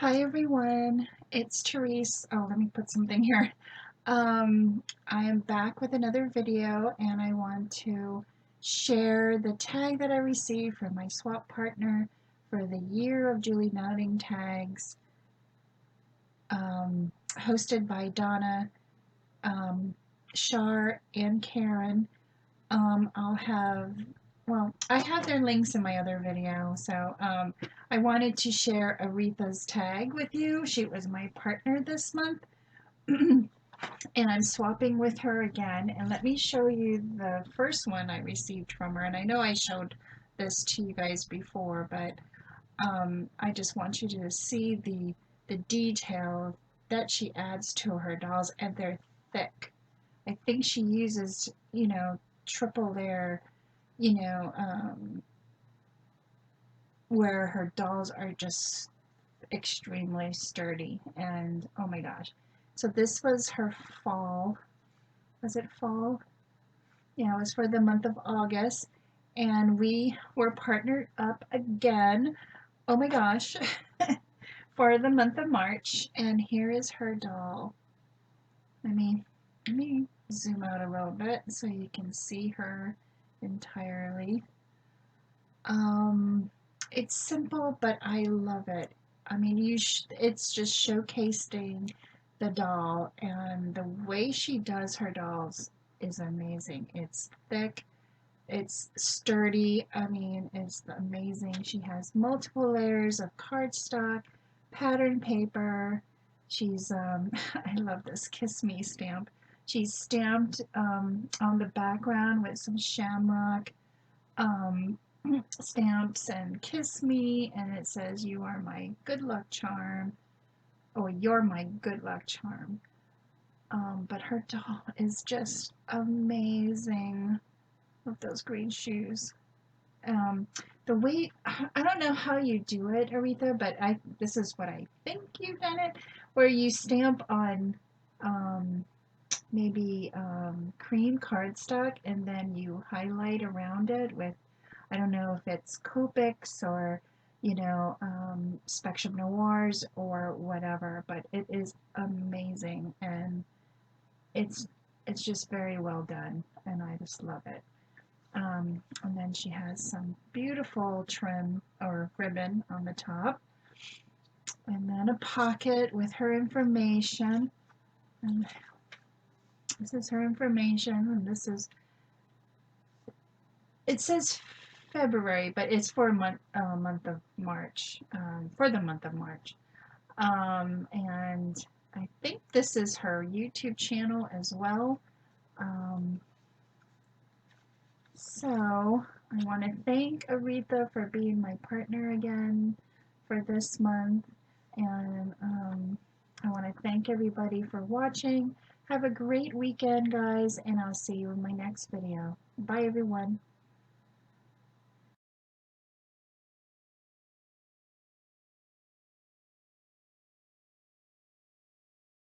Hi everyone, it's Tereese. Oh, let me put something here. I am back with another video and I want to share the tag that I received from my swap partner for the Year of Julie Nodding tags, hosted by Donna, Shar, and Karen. I'll have, well, I have their links in my other video, so I wanted to share Aretha's tag with you. She was my partner this month, and I'm swapping with her again. And let me show you the first one I received from her. And I know I showed this to you guys before, but I just want you to see the detail that she adds to her dolls, and they're thick. I think she uses, triple their, you know, um, where her dolls are just extremely sturdy. And oh my gosh. So this was her fall. Was it fall? Yeah, it was for the month of August. And we were partnered up again. Oh my gosh. For the month of March. And here is her doll. Let me zoom out a little bit so you can see her entirely. Um, it's simple, but I love it. I mean, it's just showcasing the doll, and the way she does her dolls is amazing. It's thick, it's sturdy. I mean, it's amazing. She has multiple layers of cardstock, pattern paper. She's, I love this Kiss Me stamp. She's stamped on the background with some shamrock um, stamps and kiss me, and it says you are my good luck charm, or you're my good luck charm. But her doll is just amazing with those green shoes. um, the way, I don't know how you do it, Aretha, but this is what I think you've done it, where you stamp on um, maybe cream cardstock, and then you highlight around it with, I don't know if it's Copics or, Spectrum Noirs or whatever, but it is amazing, and it's it's just very well done, and I just love it. And then she has some beautiful trim or ribbon on the top, and then a pocket with her information. And this is her information, and it says February, but it's for month of March, for the month of March. And I think this is her YouTube channel as well. Um, so I want to thank Aretha for being my partner again for this month. And I want to thank everybody for watching. Have a great weekend, guys, and I'll see you in my next video. Bye, everyone.